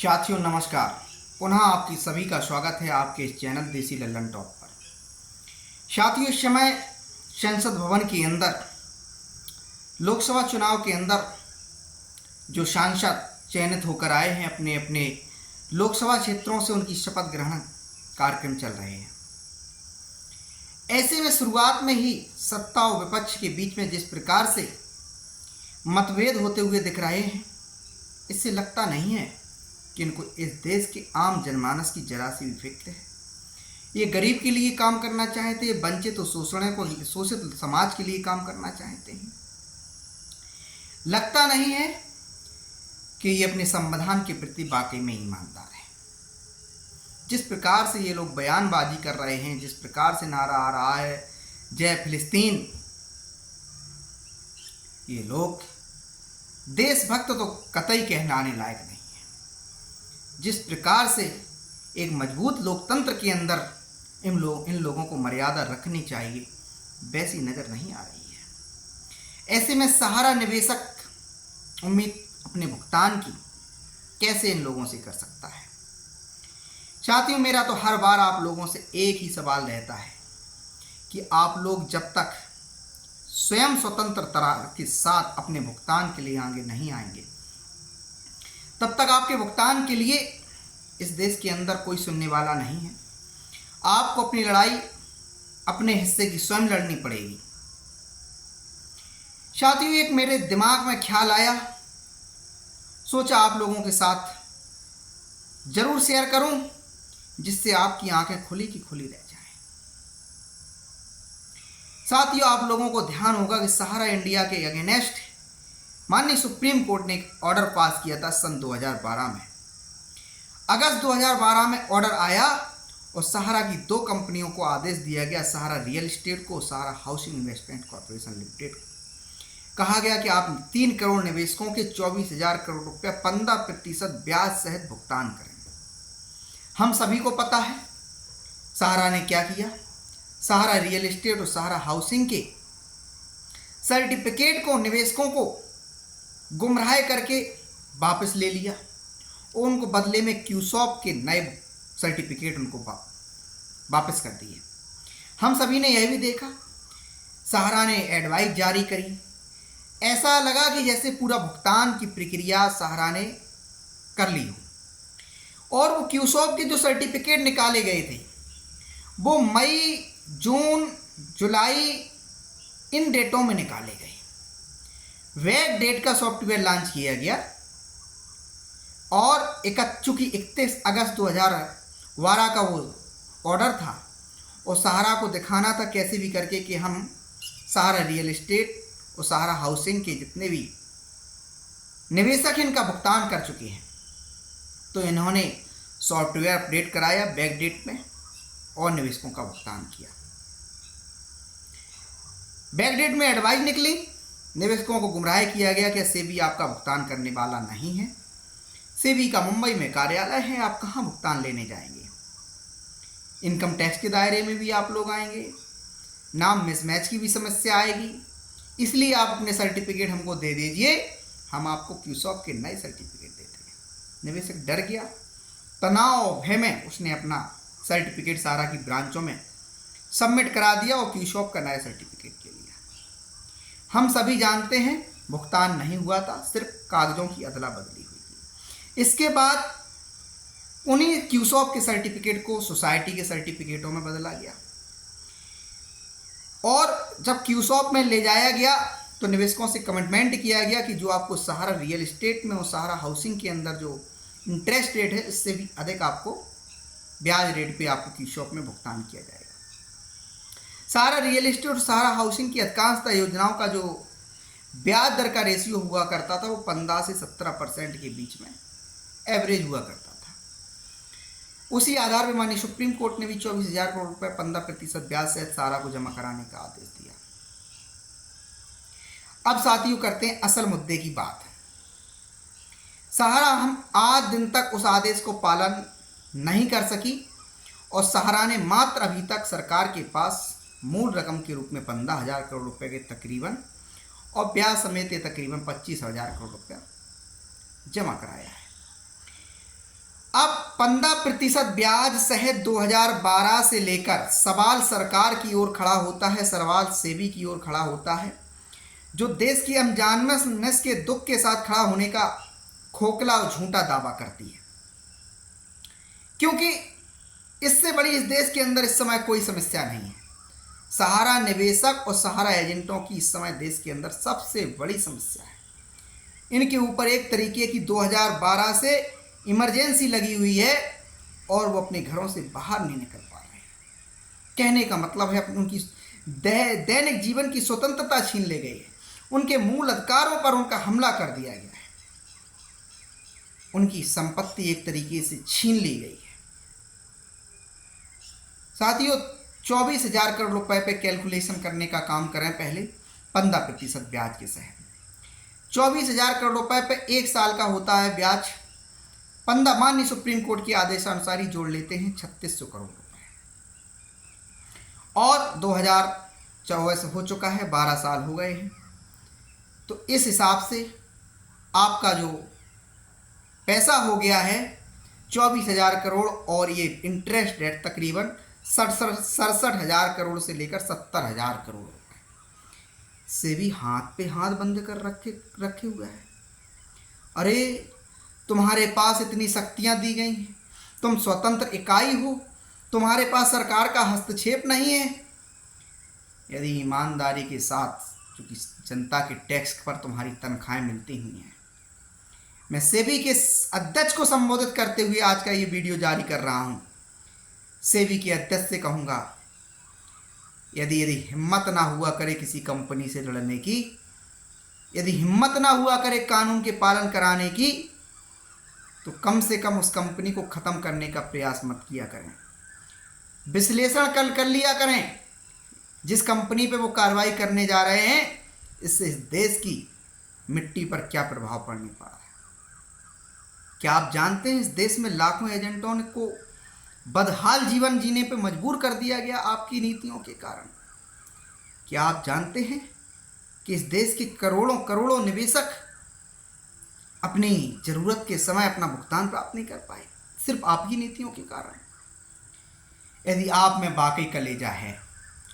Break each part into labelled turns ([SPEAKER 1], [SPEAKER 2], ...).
[SPEAKER 1] साथियों नमस्कार। पुनः आपकी सभी का स्वागत है आपके इस चैनल देसी लल्लन टॉप पर। साथियों, इस समय संसद भवन के अंदर लोकसभा चुनाव के अंदर जो सांसद चयनित होकर आए हैं अपने अपने लोकसभा क्षेत्रों से, उनकी शपथ ग्रहण कार्यक्रम चल रहे हैं। ऐसे में शुरुआत में ही सत्ता और विपक्ष के बीच में जिस प्रकार से मतभेद होते हुए दिख रहे हैं, इससे लगता नहीं है कि इनको इस देश के आम जनमानस की जरा सी भी फिक्र है। ये गरीब के लिए काम करना चाहते हैं, वंचित और शोषित समाज के लिए काम करना चाहते हैं। लगता नहीं है कि ये अपने संविधान के प्रति वाकई में ईमानदार है। जिस प्रकार से ये लोग बयानबाजी कर रहे हैं, जिस प्रकार से नारा आ रहा है जय फिलिस्तीन, ये लोग देशभक्त तो कतई कहलाने लायक नहीं है। जिस प्रकार से एक मजबूत लोकतंत्र के अंदर इन लोगों को मर्यादा रखनी चाहिए, वैसी नज़र नहीं आ रही है। ऐसे में सहारा निवेशक उम्मीद अपने भुगतान की कैसे इन लोगों से कर सकता है। साथियों, मेरा तो हर बार आप लोगों से एक ही सवाल रहता है कि आप लोग जब तक स्वयं स्वतंत्रता के साथ अपने भुगतान के लिए आगे नहीं आएंगे, तब तक आपके भुगतान के लिए इस देश के अंदर कोई सुनने वाला नहीं है। आपको अपनी लड़ाई अपने हिस्से की स्वयं लड़नी पड़ेगी। साथियों, एक मेरे दिमाग में ख्याल आया, सोचा आप लोगों के साथ जरूर शेयर करूं, जिससे आपकी आंखें खुली की खुली रह जाएं। साथियों, आप लोगों को ध्यान होगा कि सहारा इंडिया के अगेंस्ट माननीय सुप्रीम कोर्ट ने एक ऑर्डर पास किया था सन 2012 में। अगस्त 2012 में ऑर्डर आया और सहारा की दो कंपनियों को आदेश दिया गया, सहारा रियल एस्टेट को, सहारा हाउसिंग इन्वेस्टमेंट कॉर्पोरेशन लिमिटेड को। कहा गया कि आप 3 करोड़ निवेशकों के 24,000 करोड़ रुपये 15% ब्याज सहित भुगतान करें। हम सभी को पता है सहारा ने क्या किया। सहारा रियल एस्टेट और सहारा हाउसिंग के सर्टिफिकेट को निवेशकों को गुमराह करके वापस ले लिया और उनको बदले में क्यूसॉप के नए सर्टिफिकेट उनको वापस कर दिए। हम सभी ने यह भी देखा, सहारा ने एडवाइस जारी करी। ऐसा लगा कि जैसे पूरा भुगतान की प्रक्रिया सहारा ने कर ली हो। और वो क्यूसॉप के जो सर्टिफिकेट निकाले गए थे, वो मई, जून, जुलाई इन डेटों में निकाले गए। वैग डेट का सॉफ्टवेयर लॉन्च किया गया और चूंकि 31 अगस्त 2012 का वो ऑर्डर था और सहारा को दिखाना था कैसे भी करके कि हम सहारा रियल एस्टेट और सहारा हाउसिंग के जितने भी निवेशक इनका भुगतान कर चुके हैं, तो इन्होंने सॉफ्टवेयर अपडेट कराया बैक डेट में और निवेशकों का भुगतान किया। बैक डेट में एडवाइस निकली, निवेशकों को गुमराह किया गया कि सेबी आपका भुगतान करने वाला नहीं है। सेबी का मुंबई में कार्यालय है, आप कहाँ भुगतान लेने जाएंगे। इनकम टैक्स के दायरे में भी आप लोग आएंगे, नाम मिसमैच की भी समस्या आएगी। इसलिए आप अपने सर्टिफिकेट हमको दे दीजिए, हम आपको क्यूसॉप के नए सर्टिफिकेट देते हैं। निवेशक डर गया, तनाव भय में उसने अपना सर्टिफिकेट सहारा की ब्रांचों में सबमिट करा दिया और क्यूसॉप का नया सर्टिफिकेट ले लिया। हम सभी जानते हैं भुगतान नहीं हुआ था, सिर्फ कागजों की अदला बदली हुई थी। इसके बाद उन्हीं क्यूसॉप के सर्टिफिकेट को सोसाइटी के सर्टिफिकेटों में बदला गया और जब क्यूसॉप में ले जाया गया तो निवेशकों से कमिटमेंट किया गया कि जो आपको सहारा रियल एस्टेट में और सहारा हाउसिंग के अंदर जो इंटरेस्ट रेट है, इससे भी अधिक आपको ब्याज रेट पे आपको क्यूसॉप में भुगतान किया जाएगा। सहारा रियल एस्टेट और सहारा हाउसिंग की अधिकांशतः योजनाओं का जो ब्याज दर का रेशियो हुआ करता था वो 15 से 17% के बीच में एवरेज हुआ करता था। उसी आधार पर माननीय सुप्रीम कोर्ट ने भी 24,000 करोड़ रुपए 15% ब्याज सहित सहारा को जमा कराने का आदेश दिया। अब साथियों, करते हैं असल मुद्दे की बात। सहारा हम आज दिन तक उस आदेश को पालन नहीं कर सकी और सहारा ने मात्र अभी तक सरकार के पास मूल रकम के रूप में 15,000 करोड़ रुपए के तकरीबन और ब्याज समेत तकरीबन 25,000 करोड़ रुपया जमा कराया है। अब 15% ब्याज सहित 2012 से लेकर सवाल सरकार की ओर खड़ा होता है, सवाल सेबी की ओर खड़ा होता है, जो देश की अनजाने के दुख के साथ खड़ा होने का खोखला और झूठा दावा करती है। क्योंकि इससे बड़ी इस देश के अंदर इस समय कोई समस्या नहीं है। सहारा निवेशक और सहारा एजेंटों की इस समय देश के अंदर सबसे बड़ी समस्या है। इनके ऊपर एक तरीके की 2012 से इमरजेंसी लगी हुई है और वो अपने घरों से बाहर नहीं निकल पा रहे हैं। कहने का मतलब है उनकी दैनिक जीवन की स्वतंत्रता छीन ली गई है, उनके मूल अधिकारों पर उनका हमला कर दिया गया है, उनकी संपत्ति एक तरीके से छीन ली गई है। साथियों, 24,000 करोड़ रुपए पे कैलकुलेशन करने का काम करें पहले 15% ब्याज के सहित। 24,000 करोड़ रुपए पे एक साल का होता है ब्याज। 15 माननीय सुप्रीम कोर्ट के आदेशानुसार ही जोड़ लेते हैं 3600 करोड़ रुपए, और 2024 हो चुका है, 12 साल हो गए हैं। तो इस हिसाब से आपका जो पैसा हो गया है 24,000 करोड़, और ये इंटरेस्ट रेट तकरीबन 67,000 करोड़ से लेकर 70,000 करोड़ रुपए से भी हाथ पे हाथ बंद कर रखे हुए हैं। अरे तुम्हारे पास इतनी शक्तियां दी गई हैं, तुम स्वतंत्र इकाई हो, तुम्हारे पास सरकार का हस्तक्षेप नहीं है। यदि ईमानदारी के साथ, क्योंकि जनता के टैक्स पर तुम्हारी तनख्वाहें मिलती हुई हैं, मैं सेबी के अध्यक्ष को संबोधित करते हुए आज का ये वीडियो जारी कर रहा हूँ। सेबी के अध्यक्ष से कहूँगा, यदि हिम्मत ना हुआ करे किसी कंपनी से लड़ने की, यदि हिम्मत ना हुआ करे कानून के पालन कराने की, तो कम से कम उस कंपनी को ख़त्म करने का प्रयास मत किया करें। विश्लेषण कर लिया करें जिस कंपनी पे वो कार्रवाई करने जा रहे हैं, इससे इस देश की मिट्टी पर क्या प्रभाव पड़ने पा रहा है। क्या आप जानते हैं इस देश में लाखों एजेंटों को बदहाल जीवन जीने पे मजबूर कर दिया गया आपकी नीतियों के कारण। क्या आप जानते हैं कि इस देश के करोड़ों करोड़ों निवेशक अपनी ज़रूरत के समय अपना भुगतान प्राप्त नहीं कर पाए, सिर्फ आपकी नीतियों के कारण। यदि आप में वाकई कलेजा है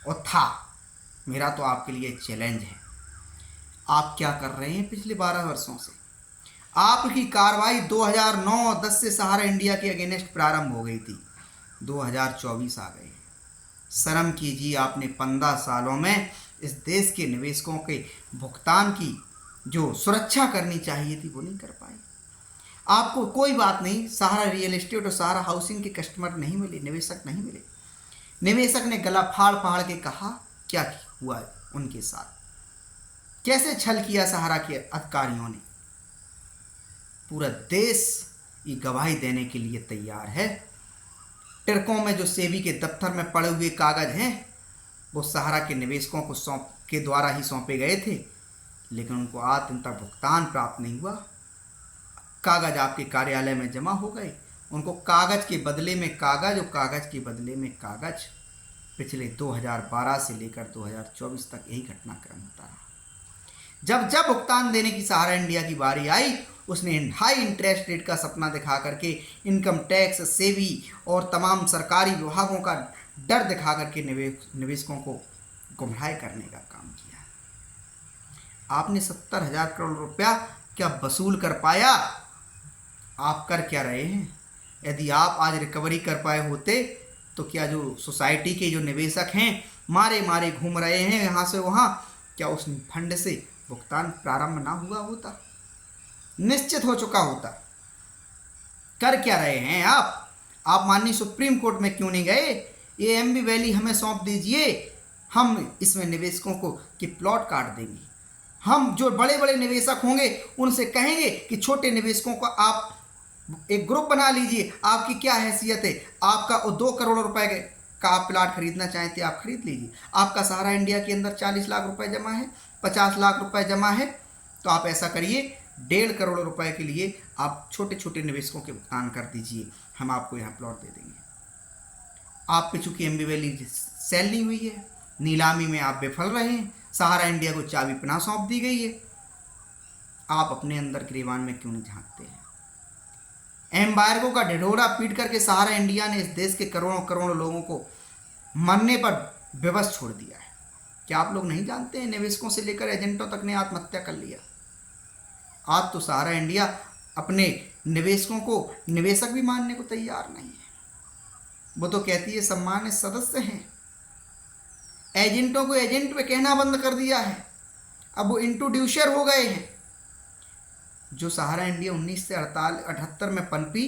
[SPEAKER 1] और था, मेरा तो आपके लिए चैलेंज है, आप क्या कर रहे हैं पिछले 12 वर्षों से। आपकी कार्रवाई 2009-10 से सहारा इंडिया के अगेंस्ट प्रारंभ हो गई थी, 2024 आ गए। शर्म कीजिए, आपने 15 सालों में इस देश के निवेशकों के भुगतान की जो सुरक्षा करनी चाहिए थी वो नहीं कर पाए। आपको कोई बात नहीं, सहारा रियल एस्टेट और सहारा हाउसिंग के कस्टमर नहीं मिले, निवेशक नहीं मिले। निवेशक ने गला फाड़ फाड़ के कहा क्या हुआ उनके साथ, कैसे छल किया सहारा के अधिकारियों ने। पूरा देश ये गवाही देने के लिए तैयार है। टिरकों में जो सेबी के दफ्तर में पड़े हुए कागज हैं वो सहारा के निवेशकों को के द्वारा ही सौंपे गए थे, लेकिन उनको आज दिन तक भुगतान प्राप्त नहीं हुआ। कागज आपके कार्यालय में जमा हो गए, उनको कागज के बदले में कागज और कागज के बदले में कागज। पिछले 2012 से लेकर 2024 तक यही घटनाक्रम होता रहा। जब जब भुगतान देने की सहारा इंडिया की बारी आई, उसने हाई इंटरेस्ट रेट का सपना दिखा करके इनकम टैक्स, सेबी और तमाम सरकारी विभागों का डर दिखा करके निवेशकों को गुमराह करने का काम किया। आपने 70,000 करोड़ रुपया क्या वसूल कर पाया? आप कर क्या रहे हैं? यदि आप आज रिकवरी कर पाए होते तो क्या जो सोसाइटी के जो निवेशक हैं मारे मारे घूम रहे हैं यहाँ से वहाँ, क्या उस फंड से भुगतान प्रारंभ ना हुआ होता? निश्चित हो चुका होता। कर क्या रहे हैं आप माननीय सुप्रीम कोर्ट में क्यों नहीं गए? ये एमबी वैली हमें सौंप दीजिए, हम इसमें निवेशकों को के प्लॉट काट देंगे। हम जो बड़े बड़े निवेशक होंगे उनसे कहेंगे कि छोटे निवेशकों को आप एक ग्रुप बना लीजिए, आपकी क्या हैसियत है, आपका 2 करोड़ रुपए का आप प्लाट खरीदना चाहते हैं आप खरीद लीजिए। आपका सहारा इंडिया के अंदर 40 लाख रुपए जमा है, 50 लाख रुपए जमा है, तो आप ऐसा करिए 1.5 करोड़ रुपए के लिए आप छोटे छोटे निवेशकों के भुगतान कर दीजिए, हम आपको यहाँ प्लॉट दे देंगे। आप पे चूंकि एमबी वैली सेल नहीं हुई है, नीलामी में आप विफल रहे हैं, सहारा इंडिया को चाबी पनाह सौंप दी गई है, आप अपने अंदर गिरेबान में क्यों नहीं झांकते हैं? एम्बार्गो का ढिढोरा पीट करके सहारा इंडिया ने इस देश के करोड़ों करोड़ों लोगों को मरने पर बेबस छोड़ दिया है। क्या आप लोग नहीं जानते हैं, निवेशकों से लेकर एजेंटों तक ने आत्महत्या कर लिया। आज तो सहारा इंडिया अपने निवेशकों को निवेशक भी मानने को तैयार नहीं है। वो तो कहती है सम्मानित सदस्य हैं। एजेंटों को एजेंट पे कहना बंद कर दिया है, अब वो इंट्रोड्यूसर हो गए हैं। जो सहारा इंडिया 1978 में पनपी,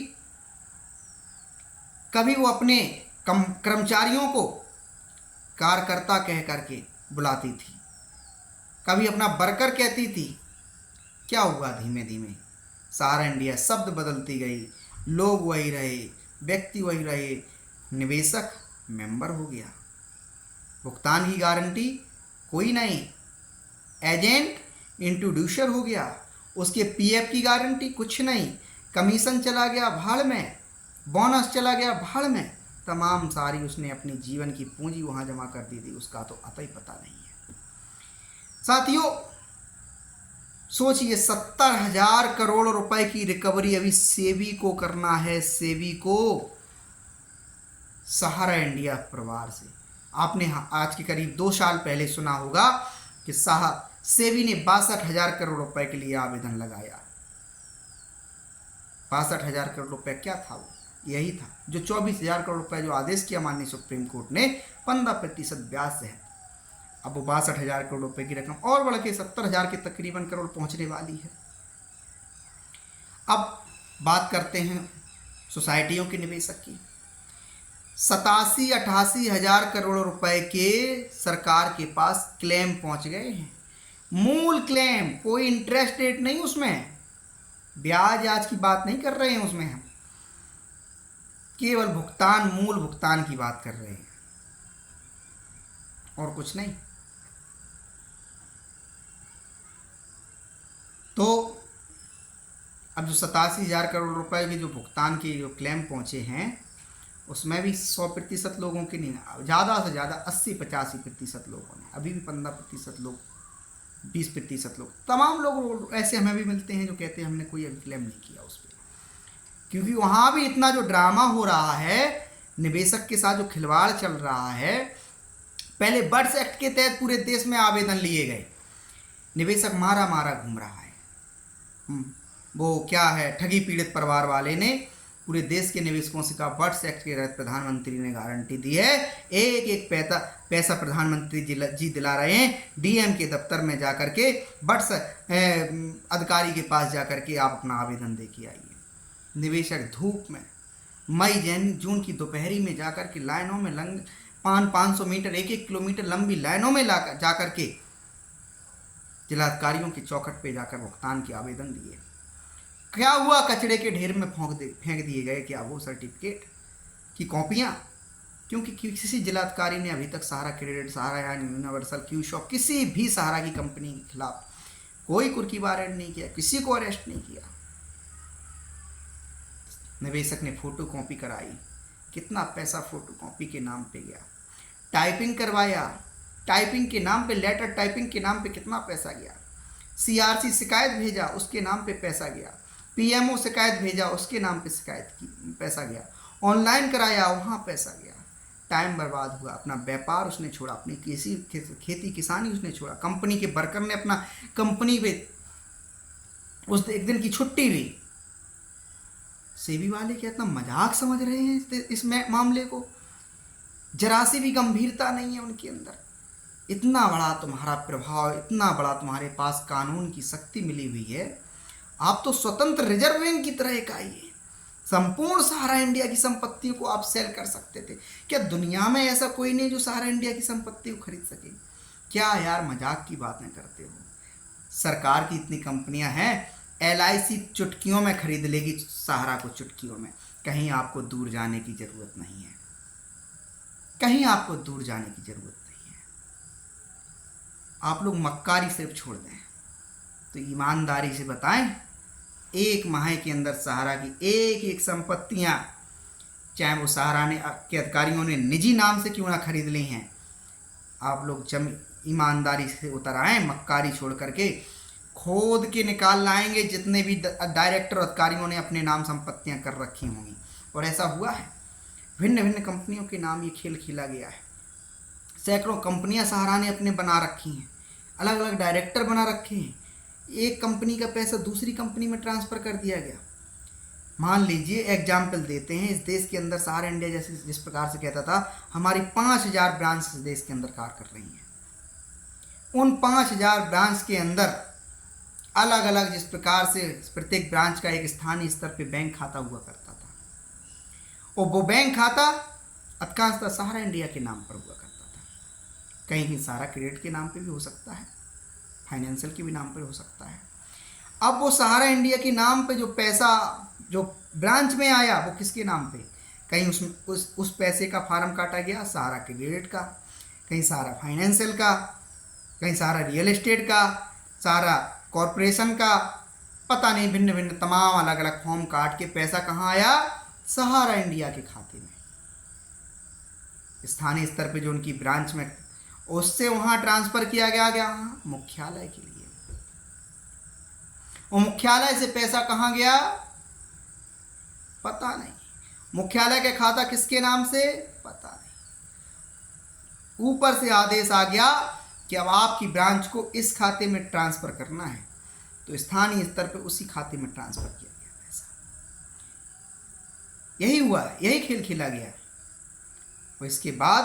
[SPEAKER 1] कभी वो अपने कर्मचारियों को कार्यकर्ता कह करके बुलाती थी, कभी अपना वर्कर कहती थी। क्या हुआ? धीमे धीमे सहारा इंडिया शब्द बदलती गई, लोग वही रहे, व्यक्ति वही रहे, निवेशक मेंबर हो गया। भुगतान की गारंटी कोई नहीं, एजेंट इंट्रोड्यूसर हो गया, उसके पीएफ की गारंटी कुछ नहीं, कमीशन चला गया भाड़ में, बोनस चला गया भाड़ में, तमाम सारी उसने अपनी जीवन की पूंजी वहां जमा कर दी थी, उसका तो अता ही पता नहीं है। साथियों सोचिए, 70,000 करोड़ रुपए की रिकवरी अभी सेबी को करना है, सेबी को, सहारा इंडिया परिवार से। आपने आज के करीब 2 साल पहले सुना होगा कि सेबी ने 62,000 करोड़ रुपए के लिए आवेदन लगाया। 62,000 करोड़ रुपए क्या था? वो यही था जो 24,000 करोड़ रुपए जो आदेश किया माननीय सुप्रीम कोर्ट ने 15% ब्याज से। अब वो 62,000 करोड़ रुपए की रकम और बढ़ के 70,000 के तकरीबन करोड़ पहुंचने वाली है। अब बात करते हैं सोसाइटियों के निवेशक की। 87-88 हजार करोड़ रुपए के सरकार के पास क्लेम पहुंच गए हैं। मूल क्लेम, कोई इंटरेस्ट रेट नहीं, उसमें ब्याज आज की बात नहीं कर रहे हैं, उसमें हम केवल भुगतान, मूल भुगतान की बात कर रहे हैं और कुछ नहीं। तो अब जो 87,000 करोड़ रुपए के जो भुगतान के जो क्लेम पहुंचे हैं, उसमें भी 100% लोगों के नहीं, ज़्यादा से ज़्यादा 80-85% लोगों ने, अभी भी 15% लोग, 20% लोग, तमाम लोग ऐसे हमें भी मिलते हैं जो कहते हैं हमने कोई अभी क्लेम नहीं किया उस पर। क्योंकि वहाँ भी इतना जो ड्रामा हो रहा है, निवेशक के साथ जो खिलवाड़ चल रहा है। पहले बर्ड्स एक्ट के तहत पूरे देश में आवेदन लिए गए, निवेशक मारा मारा घूम रहा है। वो क्या है, ठगी पीड़ित परिवार वाले ने पूरे देश के निवेशकों से कहा, बर्ड्स एक्ट के तहत प्रधानमंत्री ने गारंटी दी है, एक एक पैसा प्रधानमंत्री जी दिला रहे हैं। डीएम के दफ्तर में जाकर के, बर्ड्स अधिकारी के पास जाकर के आप अपना आवेदन दे के आइए। निवेशक धूप में मई जून की दोपहरी में जाकर के लाइनों में 500 मीटर, 1-1 किलोमीटर लंबी लाइनों में जाकर के जिलाधिकारियों की चौखट पे जाकर भुगतान के आवेदन दिए। क्या हुआ? कचड़े के ढेर में फेंक दिए गए। क्या वो सर्टिफिकेट की कॉपियां? क्योंकि किसी जिलाधिकारी ने अभी तक सहारा क्रेडिट, सहारा या यूनिवर्सल, क्यू शॉप, किसी भी सहारा की कंपनी के खिलाफ कोई कुर्की वारंट नहीं किया, किसी को अरेस्ट नहीं किया। निवेशक ने फोटो कॉपी कराई, कितना पैसा फोटो कॉपी के नाम पे गया। टाइपिंग करवाया, टाइपिंग के नाम पे, लेटर टाइपिंग के नाम पे कितना पैसा गया। सीआरसी शिकायत भेजा, उसके नाम पे पैसा गया। पीएमओ शिकायत भेजा, उसके नाम पे पैसा गया। ऑनलाइन कराया, वहाँ पैसा गया। टाइम बर्बाद हुआ, अपना व्यापार उसने छोड़ा, अपनी खेती किसानी उसने छोड़ा। कंपनी के वर्कर ने अपना कंपनी पे उस एक दिन की छुट्टी ली। सेबी वाले क्या इतना मजाक समझ रहे हैं इस मामले को? जरा सी भी गंभीरता नहीं है उनके अंदर। इतना बड़ा तुम्हारा प्रभाव, इतना बड़ा तुम्हारे पास कानून की शक्ति मिली हुई है, आप तो स्वतंत्र रिजर्व बैंक की तरह इकाई है। संपूर्ण सहारा इंडिया की संपत्तियों को आप सेल कर सकते थे। क्या दुनिया में ऐसा कोई नहीं जो सहारा इंडिया की संपत्ति को खरीद सके? क्या यार मजाक की बातें करते हो? सरकार की इतनी कंपनियां हैं, LIC चुटकियों में खरीद लेगी सहारा को, चुटकियों में। कहीं आपको दूर जाने की जरूरत नहीं है, कहीं आपको दूर जाने की जरूरत नहीं है। आप लोग मक्कारी सिर्फ छोड़ दें तो ईमानदारी से बताएं, एक माह के अंदर सहारा की एक एक संपत्तियां, चाहे वो सहारा ने के अधिकारियों ने निजी नाम से क्यों ना खरीद ली हैं, आप लोग ईमानदारी से उतर आए, मक्कारी छोड़ करके खोद के निकाल लाएंगे जितने भी डायरेक्टर अधिकारियों ने अपने नाम संपत्तियां कर रखी होंगी। और ऐसा हुआ है, भिन्न भिन्न कंपनियों के नाम ये खेल खेला गया है। सैकड़ों कंपनियां सहारा ने अपने बना रखी हैं, अलग अलग डायरेक्टर बना रखे हैं। एक कंपनी का पैसा दूसरी कंपनी में ट्रांसफ़र कर दिया गया। मान लीजिए, एग्जाम्पल देते हैं, इस देश के अंदर सहारा इंडिया जैसे जिस प्रकार से कहता था हमारी 5000 ब्रांच इस देश के अंदर कार्य कर रही हैं, उन 5000 ब्रांच के अंदर अलग अलग जिस प्रकार से प्रत्येक ब्रांच का एक स्थानीय स्तर पे बैंक खाता हुआ करता था, और वो बैंक खाता अधिकांशतः सहारा इंडिया के नाम पर हुआ करता था। कहीं कहीं सहारा क्रेडिट के नाम पे भी हो सकता है, फाइनेंशियल के भी नाम पर हो सकता है। अब वो सहारा इंडिया के नाम पे जो पैसा जो ब्रांच में आया वो किसके नाम पे, कहीं उस पैसे का फार्म काटा गया सहारा क्रेडिट का, कहीं सहारा फाइनेंशियल का, कहीं सहारा रियल एस्टेट का, सहारा कॉरपोरेशन का, पता नहीं भिन्न भिन्न तमाम अलग अलग फॉर्म काट के पैसा कहाँ आया, सहारा इंडिया के खाते में। स्थानीय स्तर पे जो उनकी ब्रांच में उससे वहाँ ट्रांसफ़र किया गया मुख्यालय के लिए। और मुख्यालय से पैसा कहाँ गया पता नहीं, मुख्यालय का खाता किसके नाम से पता नहीं। ऊपर से आदेश आ गया कि अब आपकी ब्रांच को इस खाते में ट्रांसफ़र करना है, तो स्थानीय स्तर पे उसी खाते में ट्रांसफ़र किया गया पैसा। यही हुआ, यही खेल खेला गया। और इसके बाद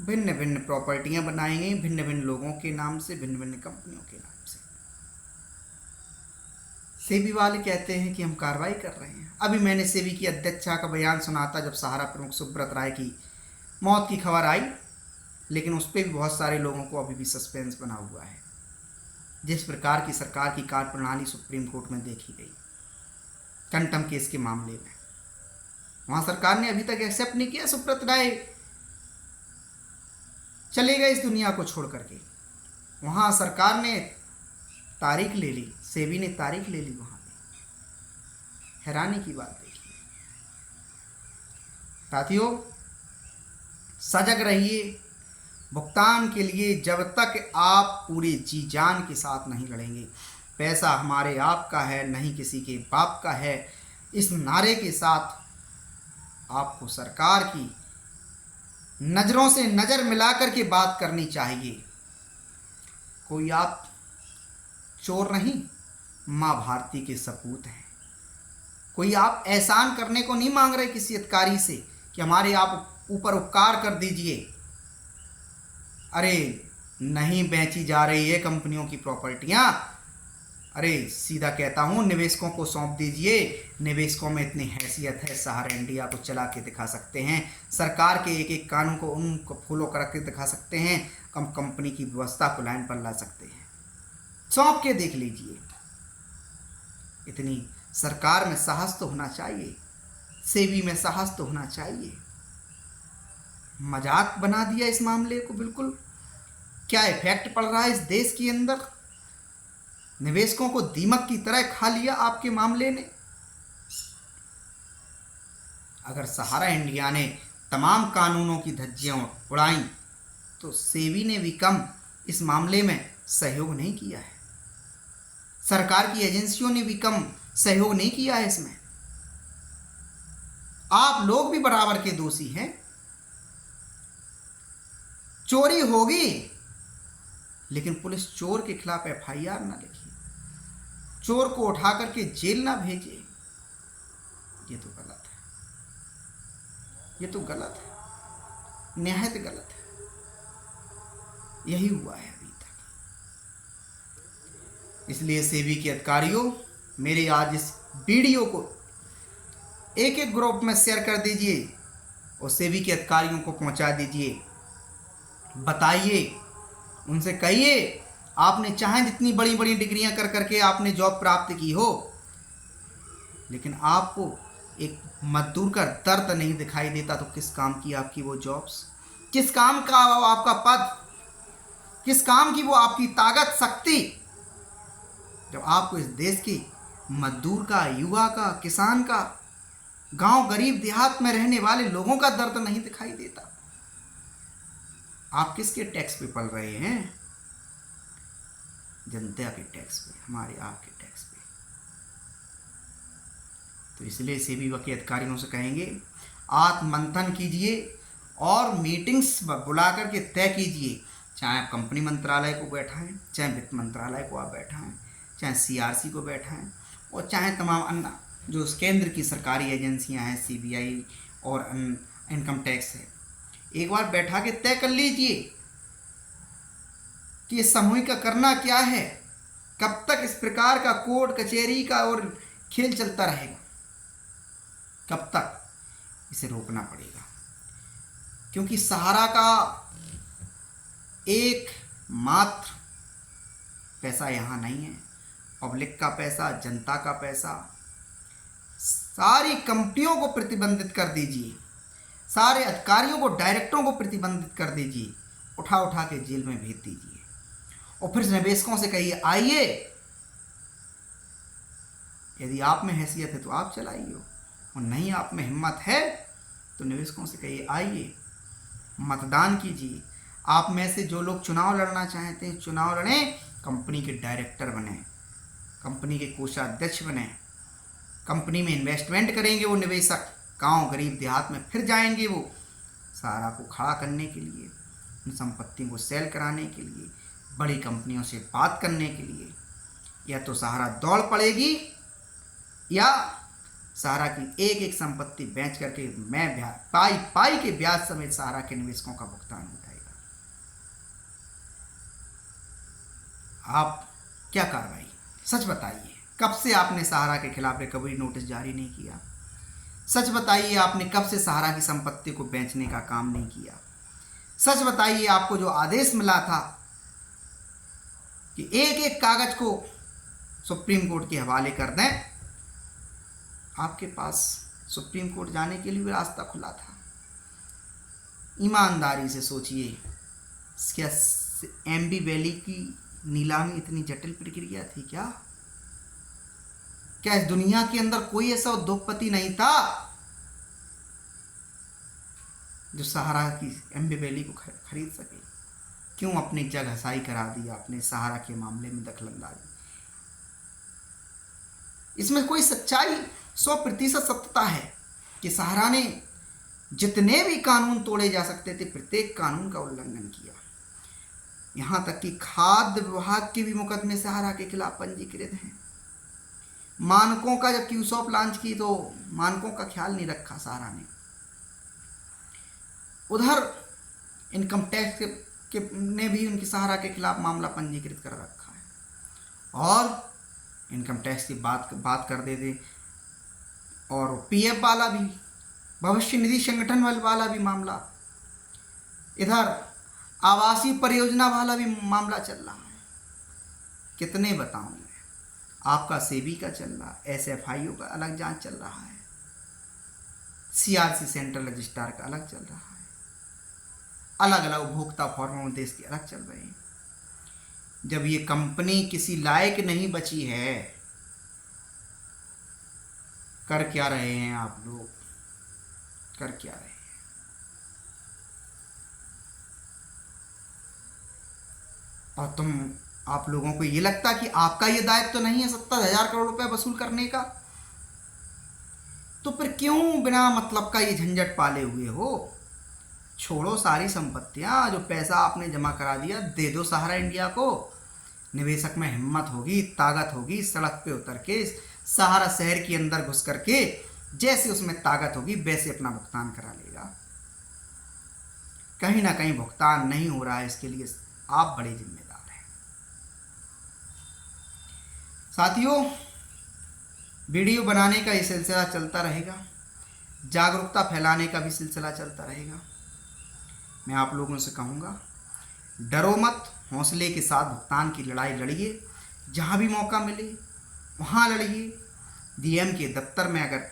[SPEAKER 1] भिन्न भिन्न प्रॉपर्टियां बनाई गई, भिन्न भिन्न लोगों के नाम से, भिन्न भिन्न कंपनियों के नाम से। सेबी वाले कहते हैं कि हम कार्रवाई कर रहे हैं। अभी मैंने सेबी की अध्यक्षा का बयान सुना था जब सहारा प्रमुख सुब्रत राय की मौत की खबर आई, लेकिन उस पर भी बहुत सारे लोगों को अभी भी सस्पेंस बना हुआ है। जिस प्रकार की सरकार की कार्यप्रणाली सुप्रीम कोर्ट में देखी गई कंटम केस के मामले में, वहाँ सरकार ने अभी तक एक्सेप्ट नहीं किया सुब्रत राय चले गए इस दुनिया को छोड़ करके। वहाँ सरकार ने तारीख ले ली, सेबी ने तारीख ले ली वहाँ पे। हैरानी की बात देखिए साथियों, सजग रहिए। भुगतान के लिए जब तक आप पूरे जी जान के साथ नहीं लड़ेंगे, पैसा हमारे आपका है नहीं किसी के बाप का है, इस नारे के साथ आपको सरकार की नज़रों से नज़र मिलाकर के बात करनी चाहिए। कोई आप चोर नहीं, माँ भारती के सपूत हैं। कोई आप एहसान करने को नहीं मांग रहे किसी अधिकारी से कि हमारे आप ऊपर उपकार कर दीजिए। अरे नहीं बेची जा रही है कंपनियों की प्रॉपर्टियां, अरे सीधा कहता हूँ निवेशकों को सौंप दीजिए। निवेशकों में इतनी हैसियत है, सहारा इंडिया को चला के दिखा सकते हैं, सरकार के एक एक कानून को उनको फॉलो करके दिखा सकते हैं, कंपनी की व्यवस्था को लाइन पर ला सकते हैं। सौंप के देख लीजिए। इतनी सरकार में साहस तो होना चाहिए, सेबी में साहस तो होना चाहिए। मजाक बना दिया इस मामले को बिल्कुल। क्या इफेक्ट पड़ रहा है इस देश के अंदर, निवेशकों को दीमक की तरह खा लिया आपके मामले ने। अगर सहारा इंडिया ने तमाम कानूनों की धज्जियां उड़ाई तो सेबी ने भी कम इस मामले में सहयोग नहीं किया है, सरकार की एजेंसियों ने भी कम सहयोग नहीं किया है इसमें। आप लोग भी बराबर के दोषी हैं। चोरी होगी लेकिन पुलिस चोर के खिलाफ एफआईआर ना लिखे, चोर को उठा करके जेल ना भेजे। ये तो गलत है, ये तो गलत है, निहायत गलत है। यही हुआ है अभी तक। इसलिए सेबी के अधिकारियों, मेरे आज इस वीडियो को एक एक ग्रुप में शेयर कर दीजिए और सेबी के अधिकारियों को पहुंचा दीजिए। बताइए, उनसे कहिए आपने चाहे जितनी बड़ी बड़ी डिग्रियां कर करके आपने जॉब प्राप्त की हो, लेकिन आपको एक मजदूर का दर्द नहीं दिखाई देता तो किस काम की आपकी वो जॉब्स, किस काम का आपका पद, किस काम की वो आपकी ताकत शक्ति, जब आपको इस देश के मजदूर का, युवा का, किसान का, गांव गरीब देहात में रहने वाले लोगों का दर्द नहीं दिखाई देता। आप किसके टैक्स पे पल रहे हैं? जनता के टैक्स पे, हमारे आपके टैक्स पे। तो इसलिए सेबी के अधिकारियों से कहेंगे आत्ममंथन कीजिए और मीटिंग्स बुला करके तय कीजिए, चाहे आप कंपनी मंत्रालय को बैठाएं, चाहे वित्त मंत्रालय को आप बैठाएं, चाहे सीआरसी को बैठाएं, और चाहे तमाम अन्य जो केंद्र की सरकारी एजेंसियां हैं, सीबीआई और इनकम टैक्स है, एक बार बैठा के तय कर लीजिए कि ये सामूहिक का करना क्या है, कब तक इस प्रकार का कोर्ट कचहरी का और खेल चलता रहेगा, कब तक इसे रोकना पड़ेगा। क्योंकि सहारा का एक मात्र पैसा यहाँ नहीं है, पब्लिक का पैसा, जनता का पैसा। सारी कंपनियों को प्रतिबंधित कर दीजिए, सारे अधिकारियों को, डायरेक्टरों को प्रतिबंधित कर दीजिए, उठा उठा के जेल में भेज दीजिए, और फिर निवेशकों से कहिए आइए, यदि आप में हैसियत है तो आप चलाइए, और नहीं आप में हिम्मत है तो निवेशकों से कहिए आइए, मतदान कीजिए। आप में से जो लोग चुनाव लड़ना चाहते हैं चुनाव लड़ें, कंपनी के डायरेक्टर बने, कंपनी के कोषाध्यक्ष बने, कंपनी में इन्वेस्टमेंट करेंगे वो निवेशक, गांव गरीब देहात में फिर जाएंगे वो सहारा को खड़ा करने के लिए, उन संपत्तियों को सेल कराने के लिए, बड़ी कंपनियों से बात करने के लिए। या तो सहारा दौड़ पड़ेगी या सहारा की एक एक संपत्ति बेच करके मैं पाई पाई के ब्याज समेत सहारा के निवेशकों का भुगतान उठाएगा। आप क्या कार्रवाई, सच बताइए, कब से आपने सहारा के खिलाफ रिकवरी नोटिस जारी नहीं किया? सच बताइए, आपने कब से सहारा की संपत्ति को बेचने का काम नहीं किया? सच बताइए, आपको जो आदेश मिला था कि एक एक कागज को सुप्रीम कोर्ट के हवाले कर दें, आपके पास सुप्रीम कोर्ट जाने के लिए भी रास्ता खुला था। ईमानदारी से सोचिए, क्या एमबी वैली की नीलामी इतनी जटिल प्रक्रिया थी क्या? क्या इस दुनिया के अंदर कोई ऐसा उद्योगपति नहीं था जो सहारा की एमबी वैली को खरीद सके? क्यों अपनी जगह घसाई करा दिया आपने सहारा के मामले में दखलंदाजी? इसमें कोई सच्चाई 100% सत्यता है कि सहारा ने जितने भी कानून तोड़े जा सकते थे प्रत्येक कानून का उल्लंघन किया। यहाँ तक कि खाद्य विभाग के भी मुकदमे सहारा के खिलाफ पंजीकृत हैं। मानकों का जब क्यूसॉप लॉन्च की तो मानकों का ख्याल नहीं रखा सहारा ने। उधर इनकम टैक्स ने भी उनकी सहारा के खिलाफ मामला पंजीकृत कर रखा है। और इनकम टैक्स की बात कर देते और पीएफ वाला भी, भविष्य निधि संगठन वाला भी मामला, इधर आवासीय परियोजना वाला भी मामला चल रहा है। कितने बताऊं मैं, आपका सेबी का चल रहा है, एसएफआईओ का अलग जांच चल रहा है, सीआरसी सेंट्रल रजिस्ट्रार का अलग चल रहा है, अलग अलग उपभोक्ता फॉर्मों देश के अलग चल रहे हैं। जब ये कंपनी किसी लायक नहीं बची है, कर क्या रहे हैं आप लोग, कर क्या रहे हैं? और आप लोगों को ये लगता कि आपका ये दायित्व तो नहीं है 70,000 करोड़ रुपए वसूल करने का? तो फिर क्यों बिना मतलब का ये झंझट पाले हुए हो? छोड़ो सारी संपत्तियां, जो पैसा आपने जमा करा दिया दे दो सहारा इंडिया को। निवेशक में हिम्मत होगी, ताकत होगी, सड़क पे उतर के सहारा शहर के अंदर घुस करके जैसे उसमें ताकत होगी वैसे अपना भुगतान करा लेगा। कहीं ना कहीं भुगतान नहीं हो रहा है, इसके लिए आप बड़े जिम्मेदार हैं। साथियों, वीडियो बनाने का ये सिलसिला चलता रहेगा, जागरूकता फैलाने का भी सिलसिला चलता रहेगा। मैं आप लोगों से कहूँगा, डरो मत, हौसले के साथ भुगतान की लड़ाई लड़िए। जहाँ भी मौका मिले वहाँ लड़िए। डीएम के दफ्तर में अगर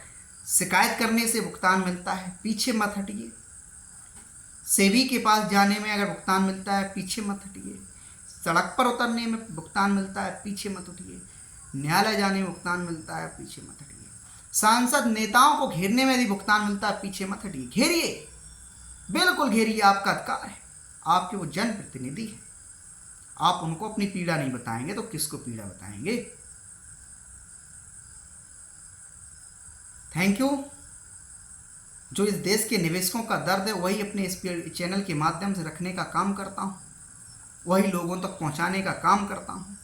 [SPEAKER 1] शिकायत करने से भुगतान मिलता है, पीछे मत हटिए। सेबी के पास जाने में अगर भुगतान मिलता है, पीछे मत हटिए। सड़क पर उतरने में भुगतान मिलता है, पीछे मत हटिए। न्यायालय जाने में भुगतान मिलता है, पीछे मत हटिए। सांसद नेताओं को घेरने में यदि भुगतान मिलता है, पीछे मत हटिए। घेरिए, बिल्कुल घेरिए, आपका अधिकार है, आपके वो जनप्रतिनिधि हैं, आप उनको अपनी पीड़ा नहीं बताएंगे तो किसको पीड़ा बताएंगे। Thank you. जो इस देश के निवेशकों का दर्द है वही अपने इस चैनल के माध्यम से रखने का काम करता हूँ, वही लोगों तक पहुँचाने का काम करता हूँ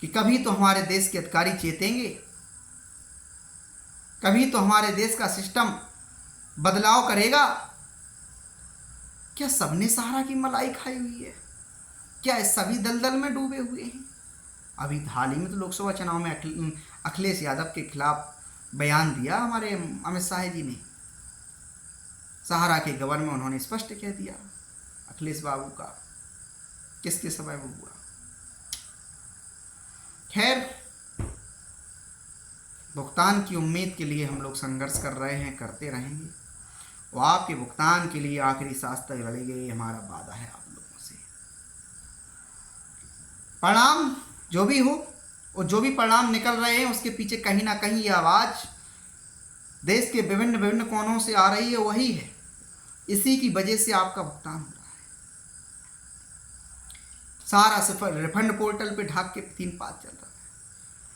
[SPEAKER 1] कि कभी तो हमारे देश के अधिकारी चेतेंगे, कभी तो हमारे देश का सिस्टम बदलाव करेगा। क्या सबने सहारा की मलाई खाई हुई है? क्या इस सभी दलदल में डूबे हुए हैं? अभी हाल ही में तो लोकसभा चुनाव में अखिलेश यादव के खिलाफ बयान दिया हमारे अमित शाह जी ने। सहारा के गवर्नर में उन्होंने स्पष्ट कह दिया अखिलेश बाबू का किसके समय वो हुआ। खैर, भुगतान की उम्मीद के लिए हम लोग संघर्ष कर रहे हैं, करते रहेंगे और आपके भुगतान के लिए आखिरी सांस तक लड़ेंगे, ये हमारा वादा है आप लोगों से। परिणाम जो भी हो और जो भी परिणाम निकल रहे हैं उसके पीछे कहीं ना कहीं ये आवाज़ देश के विभिन्न विभिन्न कोनों से आ रही है, वही है। इसी की वजह से आपका भुगतान हो रहा है। सारा सिर्फ रिफंड पोर्टल पे ढाक के 3 पास चल रहा है।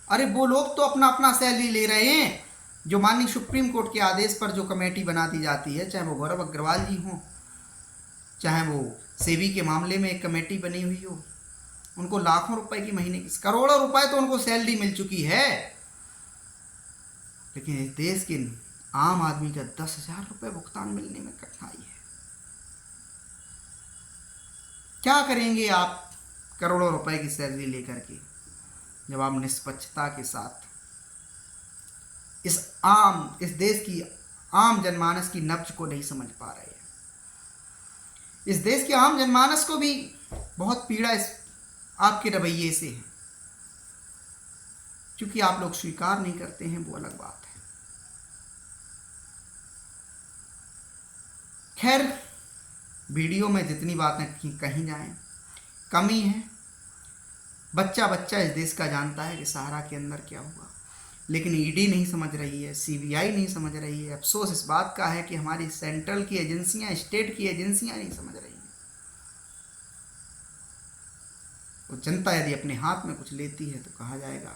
[SPEAKER 1] अरे वो लोग तो अपना अपना सैलरी ले रहे हैं जो माननीय सुप्रीम कोर्ट के आदेश पर जो कमेटी बना दी जाती है, चाहे वो गौरव अग्रवाल जी हों, चाहे वो सेबी के मामले में एक कमेटी बनी हुई हो, उनको लाखों रुपए की महीने की, करोड़ों रुपए तो उनको सैलरी मिल चुकी है, लेकिन इस देश के आम आदमी का 10,000 रुपये भुगतान मिलने में कठिनाई है। क्या करेंगे आप करोड़ों रुपए की सैलरी लेकर के, जब आप निष्पक्षता के साथ इस देश की आम जनमानस की नब्ज को नहीं समझ पा रहे हैं। इस देश के आम जनमानस को भी बहुत पीड़ा इस आपके रवैये से है। क्योंकि आप लोग स्वीकार नहीं करते हैं, वो अलग बात है। खैर, वीडियो में जितनी बातें कही जाएं कमी है। बच्चा बच्चा इस देश का जानता है कि सहारा के अंदर क्या हुआ, लेकिन ईडी नहीं समझ रही है, सीबीआई नहीं समझ रही है। अफसोस इस बात का है कि हमारी सेंट्रल की एजेंसियां, स्टेट की एजेंसियां नहीं समझ रही हैं। वो जनता यदि अपने हाथ में कुछ लेती है तो कहा जाएगा,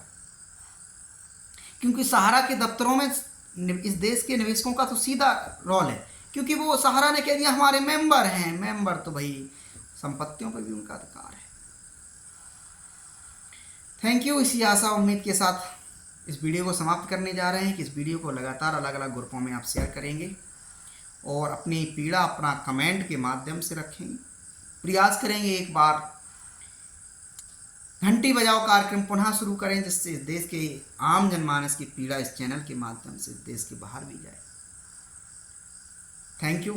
[SPEAKER 1] क्योंकि सहारा के दफ्तरों में इस देश के निवेशकों का तो सीधा रोल है, क्योंकि वो सहारा ने कह दिया हमारे मेंबर हैं। मेंबर तो भाई संपत्तियों पर भी उनका अधिकार है। Thank you. इसी आशा उम्मीद के साथ इस वीडियो को समाप्त करने जा रहे हैं कि इस वीडियो को लगातार अलग अलग ग्रुपों में आप शेयर करेंगे और अपनी पीड़ा अपना कमेंट के माध्यम से रखेंगे। प्रयास करेंगे एक बार घंटी बजाओ कार्यक्रम पुनः शुरू करें, जिससे इस देश के आम जनमानस की पीड़ा इस चैनल के माध्यम से देश के बाहर भी जाए। Thank you.